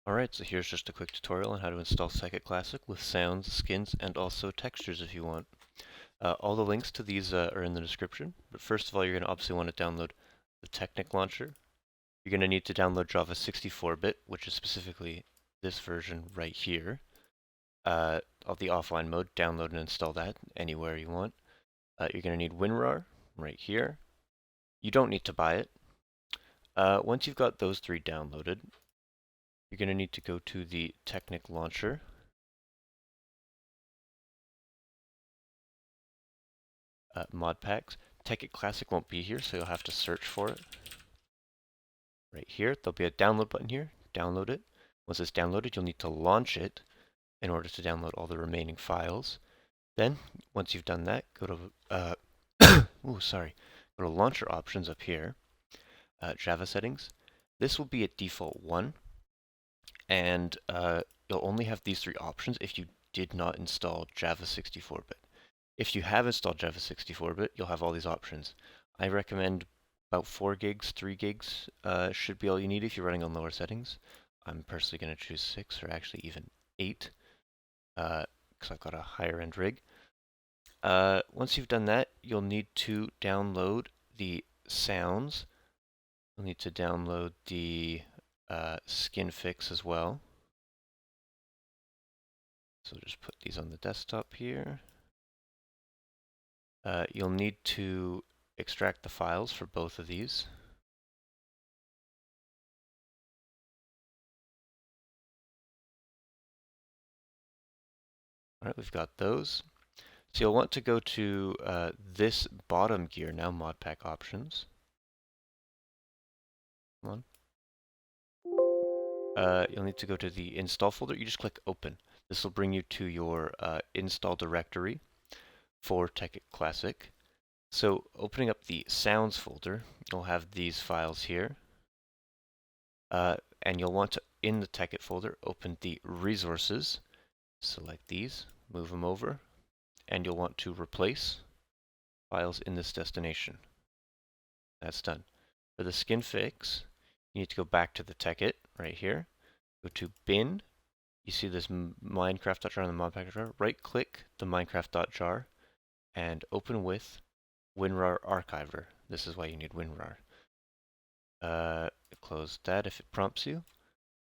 Alright, so here's just a quick tutorial on how to install Tekkit Classic with sounds, skins, and also textures if you want. All the links to these are in the description, but first of all you're going to obviously want to download the Technic Launcher. You're going to need to download Java 64-bit, which is specifically this version right here. Of the offline mode, download and install that anywhere you want. You're going to need WinRAR right here. You don't need to buy it. Once you've got those three downloaded, you're going to need to go to the Technic Launcher. Mod packs. Tekkit Classic won't be here, so you'll have to search for it. Right here, there'll be a download button here. Download it. Once it's downloaded, you'll need to launch it in order to download all the remaining files. Then, once you've done that, go to go to Launcher Options up here. Java Settings. This will be at default 1, and you'll only have these three options if you did not install Java 64-bit. If you have installed Java 64-bit, you'll have all these options. I recommend about 4 gigs, 3 gigs should be all you need if you're running on lower settings. I'm personally going to choose 6 or actually even 8 because I've got a higher end rig. Once you've done that, you'll need to download the sounds. You'll need to download the skin fix as well. So just put these on the desktop here. You'll need to extract the files for both of these. Alright, we've got those. So you'll want to go to this bottom gear now, mod pack options. Come on. You'll need to go to the install folder. You just click open. This will bring you to your install directory for Tekkit Classic. So opening up the sounds folder, you'll have these files here. And you'll want to, in the Tekkit folder, open the resources. Select these, move them over, and you'll want to replace files in this destination. That's done. For the skin fix, you need to go back to the Tekkit right here. Go to bin. You see this Minecraft.jar on the modpack.jar. Right click the Minecraft.jar and open with WinRAR archiver. This is why you need WinRAR. Close that if it prompts you.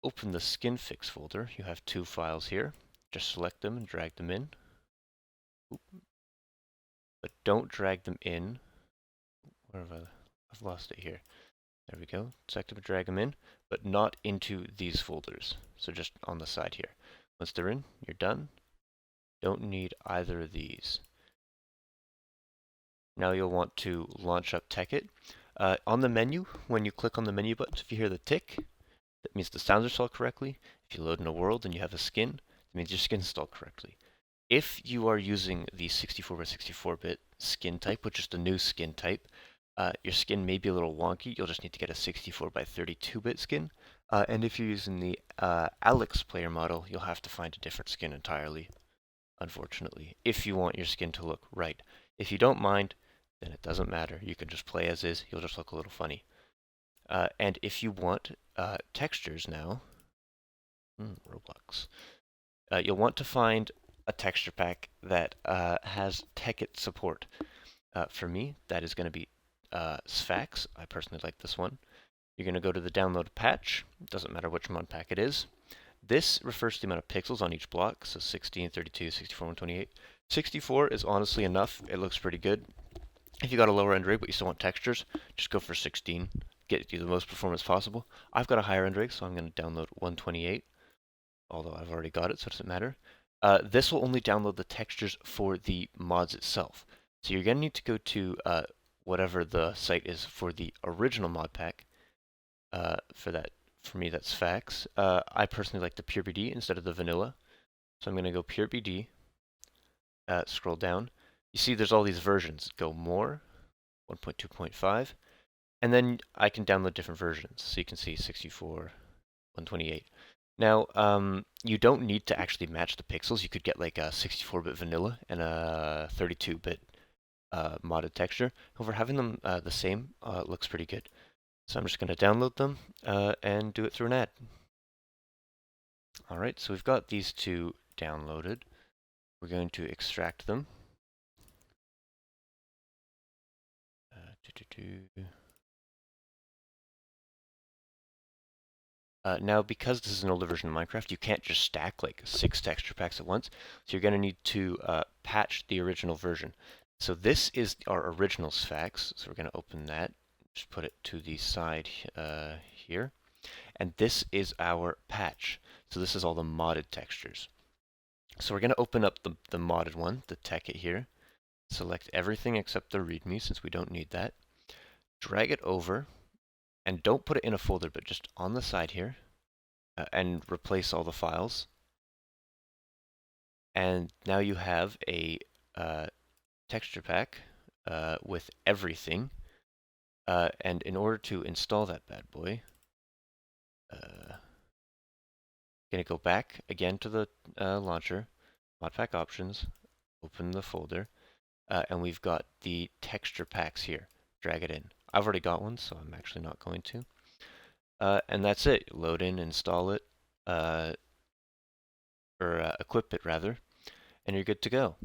Open the skin fix folder. You have 2 files here. Just select them and drag them in. But don't drag them in. Where have I've lost it here. There we go. Select them and drag them in, but not into these folders. So just on the side here. Once they're in, you're done. Don't need either of these. Now you'll want to launch up Tekkit. On the menu, when you click on the menu buttons, if you hear the tick, that means the sounds are installed correctly. If you load in a world and you have a skin, that means your skin is installed correctly. If you are using the 64 by 64-bit skin type, which is the new skin type, your skin may be a little wonky. You'll just need to get a 64 by 32-bit skin. And if you're using the Alex player model, you'll have to find a different skin entirely, unfortunately, if you want your skin to look right. If you don't mind, then it doesn't matter. You can just play as is. You'll just look a little funny. And if you want textures now, Roblox, you'll want to find a texture pack that has Tekkit support. For me, that is going to be Sphax. I personally like this one. You're going to go to the download patch. It doesn't matter which mod pack it is. This refers to the amount of pixels on each block, so 16, 32, 64, 128. 64 is honestly enough. It looks pretty good. If you got a lower end rig but you still want textures, just go for 16. Get you the most performance possible. I've got a higher end rig, so I'm going to download 128, although I've already got it, so it doesn't matter. This will only download the textures for the mods itself. So you're going to need to go to whatever the site is for the original mod pack. For me, that's Sphax. I personally like the PureBD instead of the vanilla. So I'm going to go PureBD, scroll down. You see there's all these versions. Go more, 1.2.5, and then I can download different versions. So you can see 64, 128. Now, you don't need to actually match the pixels. You could get like a 64-bit vanilla and a 32-bit modded texture. However, having them the same looks pretty good. So I'm just going to download them and do it through an ad. Alright, so we've got these two downloaded. We're going to extract them. Now, because this is an older version of Minecraft, you can't just stack like 6 texture packs at once. So you're going to need to patch the original version. So this is our original Sphax. So we're going to open that. Just put it to the side here. And this is our patch. So this is all the modded textures. So we're going to open up the modded one, the Tekkit here. Select everything except the README, since we don't need that. Drag it over. And don't put it in a folder, but just on the side here. And replace all the files. And now you have a texture pack with everything. And in order to install that bad boy, going to go back again to the launcher, mod pack options, open the folder, and we've got the texture packs here. Drag it in. I've already got one, so I'm actually not going to. And that's it. Load in, install it, or equip it rather, and you're good to go.